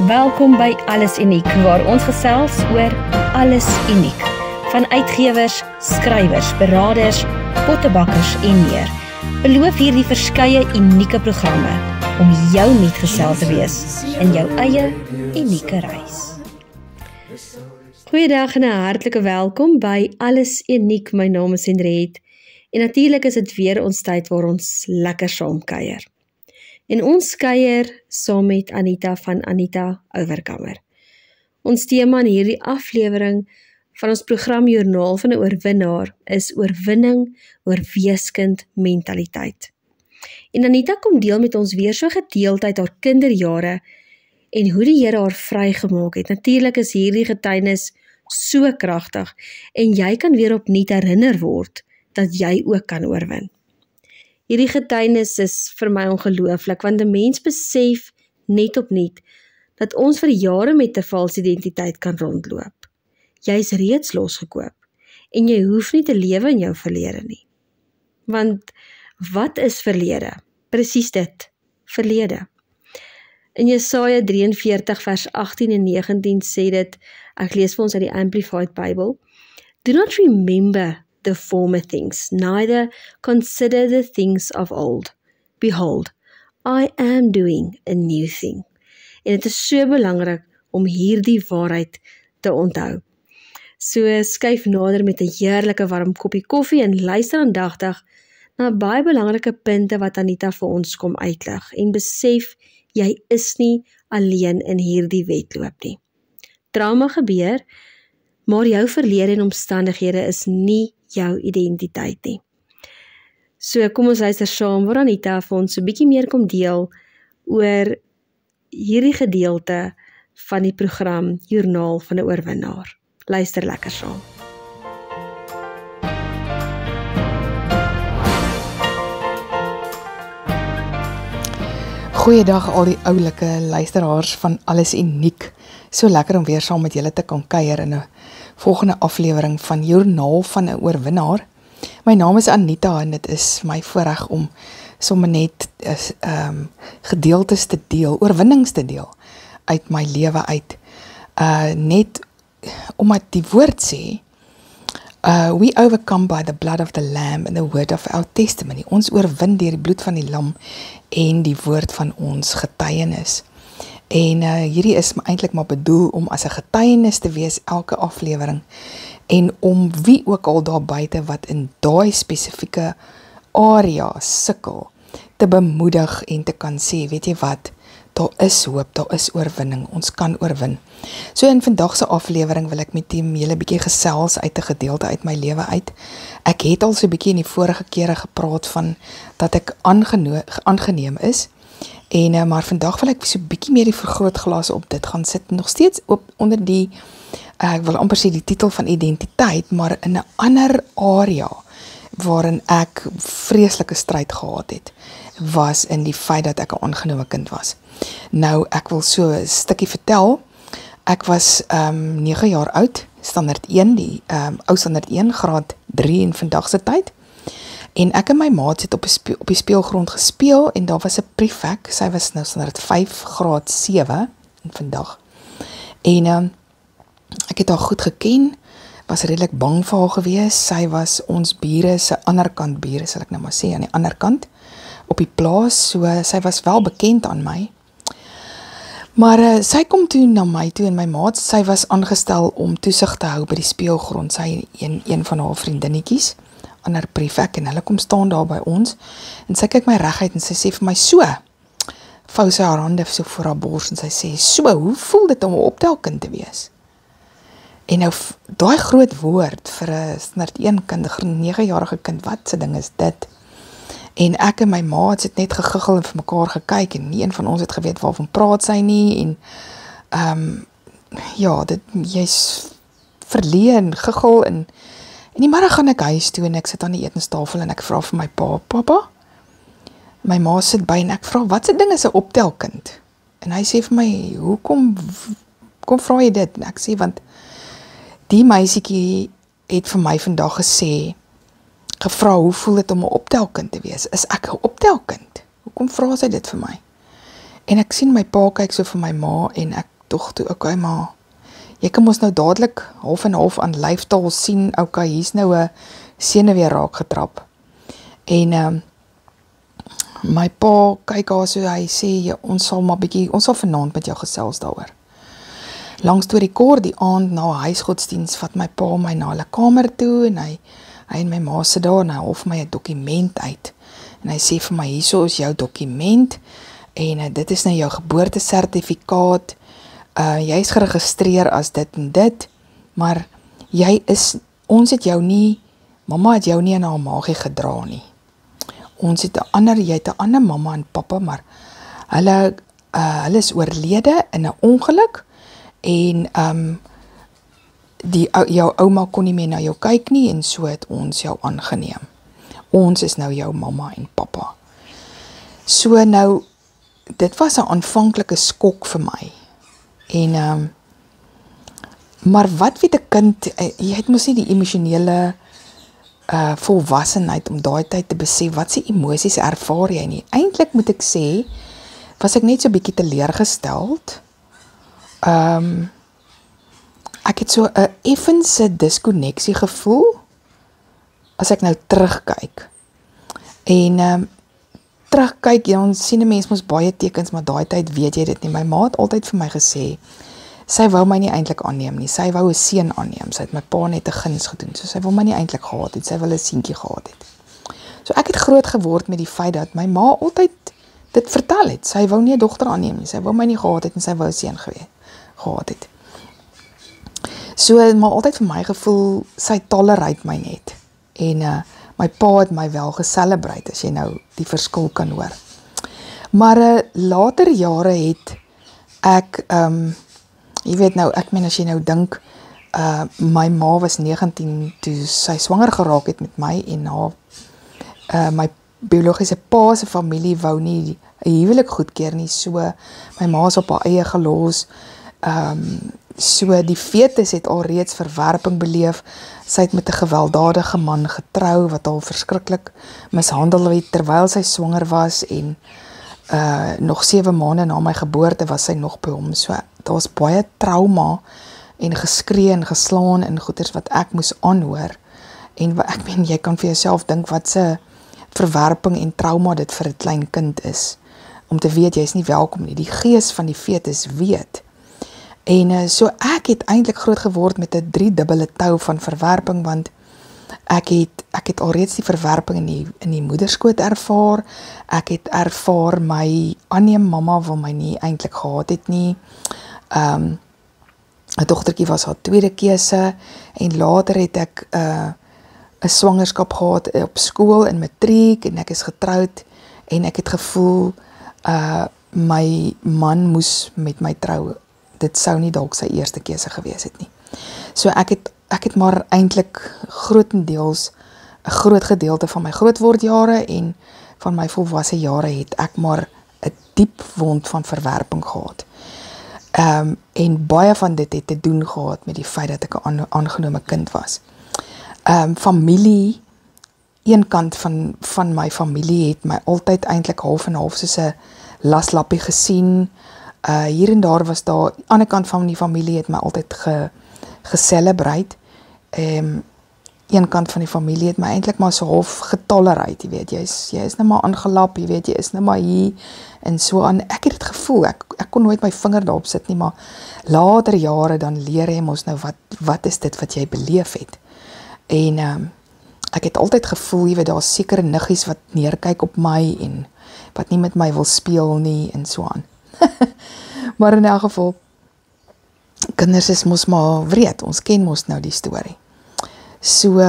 Welkom by Alles Uniek, waar ons gesels oor alles uniek. Van uitgewers, skrywers, beraders, pottebakkers en meer. Beloof hierdie verskeie unieke programme om jou metgesel te wees in jou eie unieke reis. Goeiedag en 'n hartlike welkom by Alles Uniek. My naam is Henriette en natuurlik is dit weer ons tyd waar ons lekker saam kuier. En ons kuier saam met Anita van Anita Overkamer. Ons tema in hierdie aflewering van ons program Joernaal van 'n Oorwinnaar is oorwinning oor weeskind mentaliteit. En Anita kom deel met ons weer so gedeelte uit haar kinderjare en hoe die Here haar vrygemaak het. Natuurlik is hierdie getuienis so kragtig en jy kan weer opnuut herinner word dat jy ook kan oorwin. Hierdie getuienis is vir my ongelooflik, want 'n mens besef net opnuut dat ons vir jare met 'n valse identiteit kan rondloop. Jy's reeds losgekoop en jy hoef nie te lewe in jou verlede nie. Want wat is verlede? Presies dit, verlede. In Jesaja 43 vers 18 en 19 sê dit, ek lees vir ons uit die Amplified Bible, "Do not remember the former things, neither consider the things of old. Behold, I am doing a new thing." En dit is so belangrik om hierdie waarheid te onthou. So skuif nader met 'n heerlike warm koppie koffie en luister aandagtig na baie belangrike punte wat Anita vir ons kom uitlig en besef jy is nie alleen in hierdie wedloop nie. Trauma gebeur, maar jou verlede en omstandighede is nie jou identiteit nie. So kom ons luister saam waar Anita vir ons 'n bietjie meer kom deel oor hierdie gedeelte van die program Joernaal van 'n Oorwinnaar. Luister lekker saam. Goeiedag al die oulike luisteraars van Alles Uniek. So lekker om weer saam met julle te kan kuier in 'n volgende aflewering van Joernaal van 'n Oorwinnaar. My naam is Anita en dit is my voorreg om sommer net gedeeltes te deel, oorwinnings te deel uit my lewe uit. Net omdat die woord sê, we overcome by the blood of the lamb and the word of our testimony. Ons oorwin deur die bloed van die lam en die woord van ons getuienis. En hierdie is eintlik maar bedoel om as 'n getuienis te wees elke aflewering en om wie ook al daar buite wat in daai spesifieke area sukkel te bemoedig en te kan sê, weet jy wat, daar is hoop, daar is oorwinning, ons kan oorwin. So in vandag se aflewering wil ek met julle bietjie gesels uit 'n gedeelte uit my lewe uit. Ek het al so bietjie in die vorige kere gepraat van dat ek aangeneem is. En maar vandag wil ek so bietjie meer die vergrootglas op dit gaan sit, nog steeds onder die, ek wil amper sê die titel van identiteit, maar in 'n ander area waarin ek vreeslike stryd gehad het, was in die feit dat ek 'n aangenome kind was. Nou, ek wil so 'n stukkie vertel. Ek was 9 jaar oud, standaard 1, die ou standaard 1, graad 3 in vandag se tyd. En ek en my maat het op die speelgrond gespeel en daar was 'n prefek, sy was nou standaard 5, graad 7 in vandag. En ek het haar goed geken, was redelik bang vir haar gewees. Sy was ons bure se anderkant bure, sal ek nou maar sê, aan die ander kant op die plaas, so sy was wel bekend aan my. Maar sy kom toe na my toe en my maat, sy was aangestel om toesig te hou by die speelgrond, sy een van haar vriendinnetjies, ander prefek, en hulle kom staan daar by ons, en sy kyk my reguit en sy sê vir my, so, vou sy haar hande so voor haar bors, en sy sê, so, hoe voel dit om 'n optelkind te wees? En nou, daai groot woord vir 'n standaard 1 kind, 'n 9-jarige kind, wat se ding is dit? En ek en my maats het net gegiggel en vir mekaar gekyk, en nie een van ons het geweet waarvan praat sy nie, en ja, jy's verleë en giggel, en die middag gaan ek huis toe, en ek sit aan die etenstafel, en ek vra vir my pa, papa, my ma sit by, en ek vra, wat se ding is 'n optelkind? En hy sê vir my, hoekom vra jy dit? En ek sê, want die meisiekie het vir my vandag gevra, hoe voel dit om 'n optelkind te wees? Is ek 'n optelkind? Hoekom vra sy dit vir my? En ek sien my pa kyk so vir my ma, en ek tog toe, okay, maar jy kan mos nou dadelik half en half aan lyftaal sien, okay, hier's nou 'n senuwee raak getrap. En my pa kyk haar so, hy sê, ja, ons sal vanaand met jou gesels daaroor. Lang storie kort, die aand na huisgodsdiens vat my pa my na hulle kamer toe en hy en my ma sit daar en hy hof my 'n dokument uit. En hy sê vir my, hierso is jou dokument en dit is nou jou geboortesertifikaat. Jy is geregistreer as dit en dit, maar ons het jou nie, mamma het jou nie in haar maagie gedra nie. Jy het 'n ander mamma en pappa, maar hulle is oorlede in 'n ongeluk en jou ouma kon nie meer na jou kyk nie en so het ons jou aangeneem. Ons is nou jou mamma en pappa. So nou, dit was 'n aanvanklike skok vir my. En maar wat weet 'n kind, jy het mos nie die emosionele volwassenheid om daai tyd te besef wat se emosies ervaar jy nie. Eintlik moet ek sê, was ek net so bietjie teleurgesteld. Ek het so 'n effense diskonneksie gevoel as ek nou terugkyk. En terugkyk, ja, ons sien 'n mens mos baie tekens, maar daai tyd weet jy dit nie. My ma het altyd vir my gesê, sy wou my nie eintlik aanneem nie. Sy wou 'n seun aanneem. Sy het my pa net 'n guns gedoen. So sy wou my nie eintlik gehad het. Sy wou 'n seentjie gehad het. So ek het groot geword met die feit dat my ma altyd dit vertel het. Sy wou nie 'n dogter aanneem nie. Sy wou my nie gehad het en sy wou 'n seun gehad het. So maar altyd vir my gevoel, sy tolerate my net. En my pa het my wel geselebrate, as jy nou die verskil kan hoor. Maar later jare het ek, jy weet nou, ek meen as jy nou dink, my ma was 19 toe sy swanger geraak het met my en my biologiese pa se familie wou nie 'n huwelik goedkeur nie, so my ma is op haar eie gelos. So die fetus het alreeds verwerping beleef. Sy het met 'n gewelddadige man getrou wat haar verskriklik mishandel het terwyl sy swanger was en nog 7 maande na my geboorte was sy nog by hom. So daar was baie trauma en geskree en geslaan en goeters wat ek moes aanhoor. En ek meen, jy kan vir jouself dink wat se verwerping en trauma dit vir 'n klein kind is. Om te weet jy is nie welkom nie. Die gees van die fetus weet. En so ek het eintlik groot geword met 'n 3-dubbele tou van verwerping, want ek het alreeds die verwerping in die moederskoot ervaar. Ek het ervaar my aanneem mamma wil my nie eintlik gehad het nie. 'n Dogtertjie was haar tweede keuse en later het ek 'n swangerskap gehad op skool in matriek en ek is getroud en ek het gevoel my man moes met my trou. Dit sou nie dalk sy eerste keuse gewees het nie. So ek het maar eintlik grootendeels 'n groot gedeelte van my grootwordjare en van my volwasse jare het ek maar 'n diep wond van verwerping gehad. En baie van dit het te doen gehad met die feit dat ek 'n aangenome kind was. Familie, een kant van my familie het my altyd eintlik half en half soos 'n laslappie gesien. Hier en daar was daar, die ander kant van die familie het my altyd geselebrate. Een kant van die familie het my eintlik maar so half getolerate, jy weet, jy is nou maar aangelap, jy weet, jy is nou maar hier, en so aan. Ek het het gevoel, ek kon nooit my vinger daarop sit nie, maar later jare dan leer jy mos nou, wat is dit wat jy beleef het? En ek het altyd gevoel, jy weet, daar is sekere niggies wat neerkyk op my, en wat nie met my wil speel nie, en so aan. Maar in elk geval, kinders is mos maar wreed, ons ken mos nou die storie. So,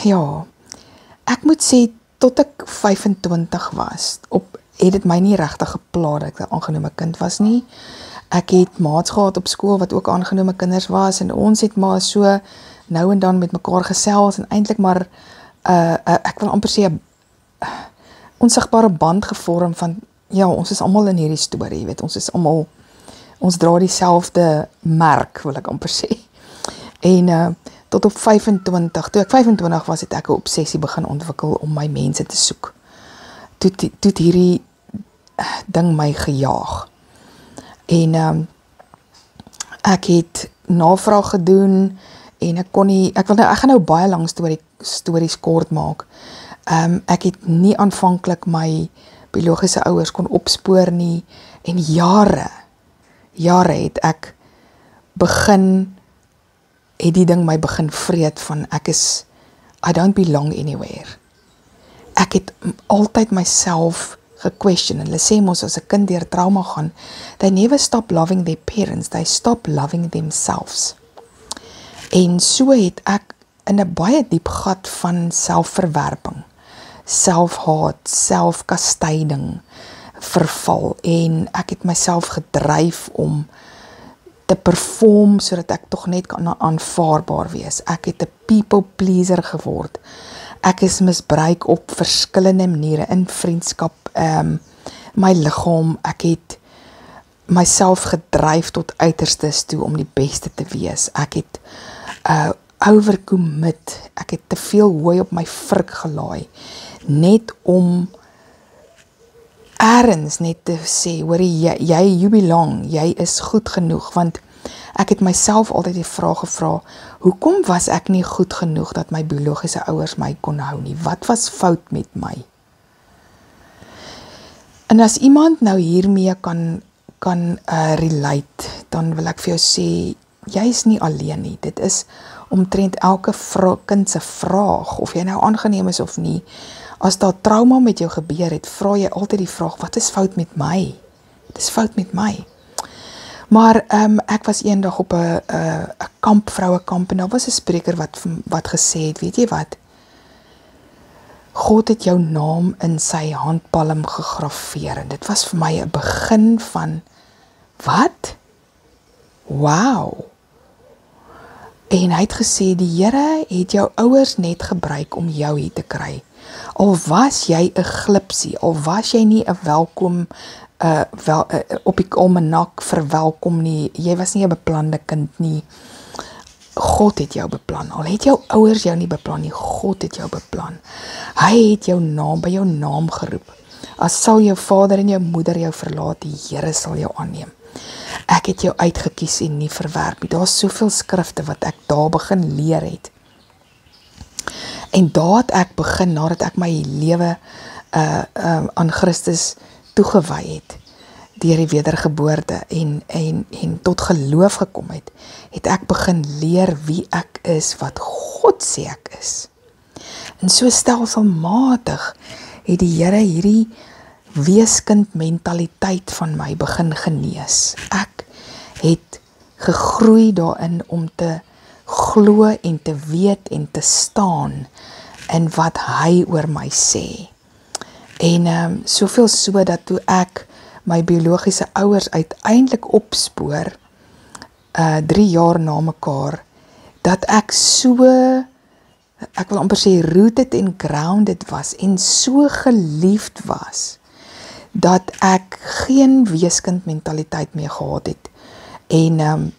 ja, ek moet sê, tot ek 25 was, het dit my nie regtig gepla dat ek 'n aangenome kind was nie. Ek het maats gehad op skool wat ook aangenome kinders was, en ons het maar so nou en dan met mekaar gesels, en eintlik maar, ek wil amper sê, onsigbare band gevorm van, ja, ons is almal in hierdie storie, weet, ons dra dieselfde merk, wil ek amper sê. En tot op 25, toe ek 25 was, het ek 'n obsessie begin ontwikkel om my mense te soek. Toe hierdie ding my gejaag. En ek het navraag gedoen en ek gaan nou baie lang stories kort maak. Ek het nie aanvanklik my biologiese ouers kon opspoor nie en jare het ek het die ding my begin vreet van I don't belong anywhere. Ek het altyd myself gequestion, en hulle sê mos as 'n kind deur trauma gaan, they never stop loving their parents, they stop loving themselves. En so het ek in 'n baie diep gat van selfverwerping, selfhaat, selfkastyding verval, en ek het myself gedryf om te perform sodat ek tog net kan aanvaarbaar wees. Ek het 'n people pleaser geword. Ek is misbruik op verskillende maniere in vriendskap, my liggaam. Ek het myself gedryf tot uiterstes toe om die beste te wees. Ek het overcommit. Ek het te veel hooi op my vrik gelaai, net om ergens net te sê, hoor you belong, jy is goed genoeg, want ek het myself altyd die vraag gevra, hoekom was ek nie goed genoeg dat my biologiese ouers my kon hou nie? Wat was fout met my? En as iemand nou hiermee kan relate, dan wil ek vir jou sê, jy is nie alleen nie. Dit is omtrent elke kind se vraag, of jy nou aangeneem is of nie. As daar trauma met jou gebeur het, vra jy altyd die vraag, wat is fout met my? Wat is fout met my? Maar ek was eendag op 'n vrouekamp, en daar was 'n spreker wat gesê het, weet jy wat? God het jou naam in sy handpalm gegraveer, en dit was vir my 'n begin van, wat? Wow! En hy het gesê, die Here het jou ouers net gebruik om jou hier te kry. Al was jy 'n glipsie, al was jy nie 'n welkom, op die almanak verwelkom nie, jy was nie 'n beplande kind nie, God het jou beplan, al het jou ouers jou nie beplan nie, God het jou beplan. Hy het jou naam, by jou naam geroep. As sal jou vader en jou moeder jou verlaat, die Here sal jou aanneem. Ek het jou uitgekies en nie verwerp nie. Daar is soveel skrifte wat ek daar begin leer het. En daar het ek begin, nadat ek my lewe aan Christus toegewy het, deur die wedergeboorte en tot geloof gekom het ek begin leer wie ek is, wat God sê ek is. En so stelselmatig het die Here hierdie weeskind mentaliteit van my begin genees. Ek het gegroei daarin om te glo en te weet en te staan in wat hy oor my sê. En soveel so dat toe ek my biologiese ouers uiteindelik opspoor, 3 jaar na mekaar, dat ek so, ek wil amper sê rooted en grounded was, en so geliefd was, dat ek geen weeskind mentaliteit meer gehad het. En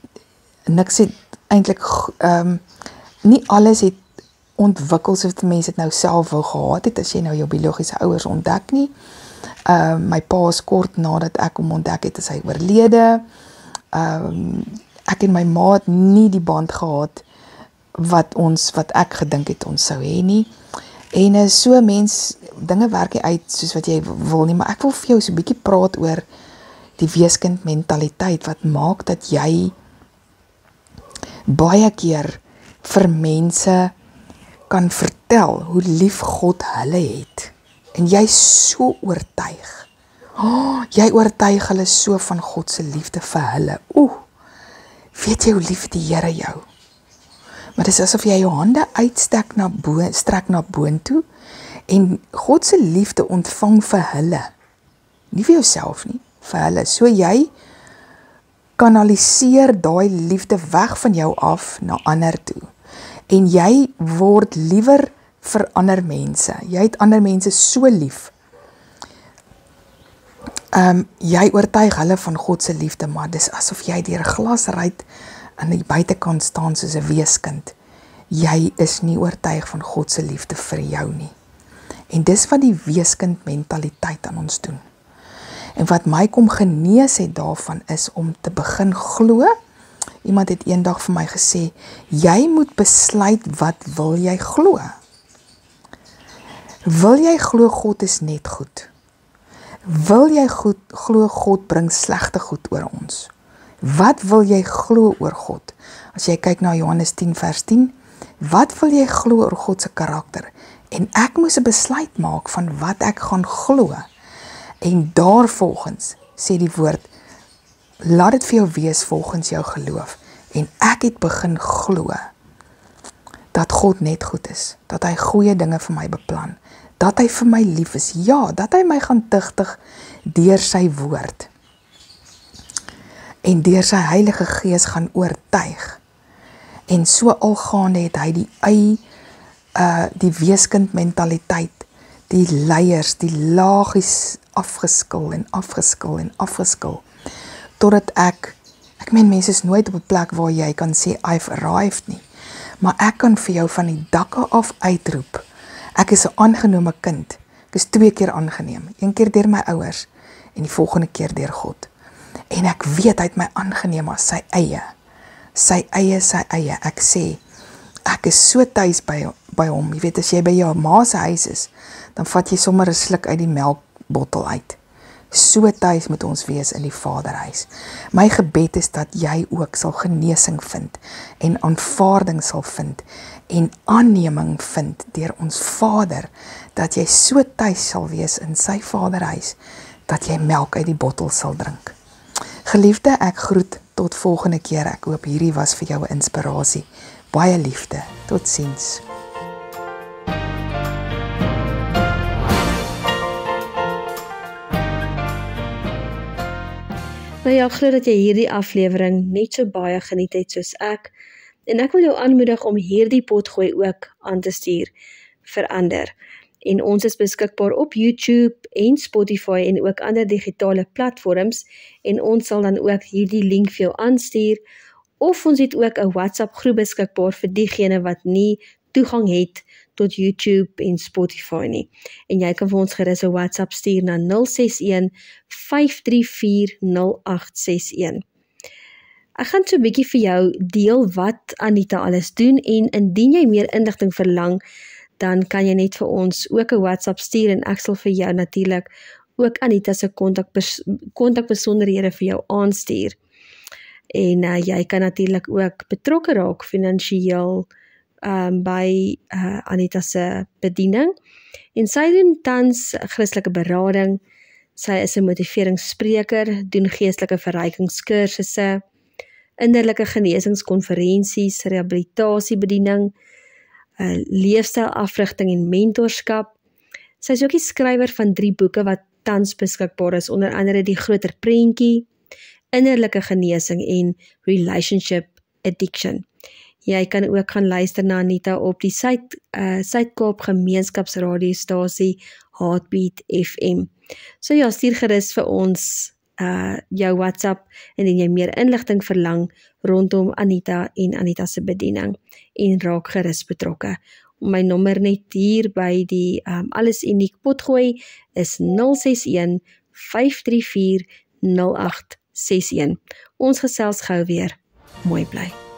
niks het eintlik, nie alles het ontwikkel soos die mense het nou self wou gehad het, as jy nou jou biologiese ouers ontdek nie. My pa is kort nadat ek hom ontdek het, is hy oorlede. Ek en my ma het nie die band gehad wat ek gedink het ons sou hê nie. En so mens, dinge werk nie uit soos wat jy wil nie, maar ek wil vir jou so 'n bietjie praat oor die weeskind mentaliteit, wat maak dat jy baie keer vir mense kan vertel hoe lief God hulle het. En jy is so oortuig. Jy oortuig hulle so van God se liefde vir hulle. Weet jy hoe lief die Here jou? Maar dit is asof jy jou hande uitstrek na boontoe, en God se liefde ontvang vir hulle. Nie vir jouself nie, vir hulle. So jy kanaliseer daai liefde weg van jou af na ander toe. En jy word liewer vir ander mense. Jy het ander mense so lief. Jy oortuig hulle van God se liefde, maar dis asof jy deur 'n glasruit aan die buitekant staan soos 'n weeskind. Jy is nie oortuig van God se liefde vir jou nie. En dis wat die weeskind mentaliteit aan ons doen. En wat my kom genees het daarvan is om te begin glo. Iemand het eendag vir my gesê, jy moet besluit wat wil jy glo. Wil jy glo God is net goed? Wil jy glo God bring slegte goed oor ons? Wat wil jy glo oor God? As jy kyk na Johannes 10 vers 10, wat wil jy glo oor God se karakter? En ek moes 'n besluit maak van wat ek gaan glo. En daarvolgens sê die woord, laat dit vir jou wees volgens jou geloof. En ek het begin glo dat God net goed is, dat hy goeie dinge vir my beplan, dat hy vir my lief is, ja, dat hy my gaan tugtig deur sy woord. En deur sy Heilige Gees gaan oortuig. En so algaande het hy die weeskind mentaliteit, die leiers, die lagies afgeskil en afgeskil en afgeskil, totdat ek meen mense is nooit op 'n plek waar jy kan sê, I've arrived nie, maar ek kan vir jou van die dakke af uitroep, ek is 'n aangenome kind, ek is 2 keer aangeneem, 1 keer deur my ouers, en die volgende keer deur God, en ek weet hy het my aangeneem as sy eie, ek sê, ek is so tuis by hom, jy weet, as jy by jou ma se huis is, dan vat jy sommer 'n sluk uit die melkbottel uit, so tuis moet ons wees in die Vaderhuis. My gebed is dat jy ook sal genesing vind, en aanvaarding sal vind, en aanneming vind deur ons Vader, dat jy so tuis sal wees in sy Vaderhuis, dat jy melk uit die bottel sal drink. Geliefde, ek groet tot volgende keer. Ek hoop hierdie was vir jou 'n inspirasie. Baie liefde. Totsiens. Nou ja, ek glo dat jy hierdie aflewering net so baie geniet het soos ek. En ek wil jou aanmoedig om hierdie potgooi ook aan te stuur vir ander. En ons is beskikbaar op YouTube en Spotify en ook ander digitale platforms. En ons sal dan ook hierdie link vir jou aanstuur. Of ons het ook 'n WhatsApp groep beskikbaar vir diegene wat nie toegang het tot YouTube en Spotify nie. En jy kan vir ons gerus 'n WhatsApp stuur na 061 534 0861. Ek gaan so 'n bietjie vir jou deel wat Anita alles doen en indien jy meer inligting verlang, dan kan jy net vir ons ook 'n WhatsApp stuur en ek sal vir jou natuurlik ook Anita se kontakbesonderhede vir jou aanstuur. En jy kan natuurlik ook betrokke raak finansiëel by Anita se bediening. En sy doen tans Christelike berading. Sy is 'n motiveringsspreker, doen geestelike verrykingskursusse, innerlike genesingskonferensies, rehabilitasiebediening, leefstylafrigting en mentorskap. Sy is ook die skrywer van 3 boeke wat tans beskikbaar is, onder andere Die Groter Prentjie, Innerlike Genesing en Relationship Addiction. Jy kan ook gaan luister na Anita op die Suid-Kaap Gemeenskapsradiostasie Heartbeat FM. So ja, stuur gerus vir ons jou WhatsApp indien jy meer inligting verlang rondom Anita en Anita se bediening en raak gerus betrokke. My nommer net hier by die Alles Uniek potgooi is 061 534 0861. Ons gesels gou weer. Mooi bly.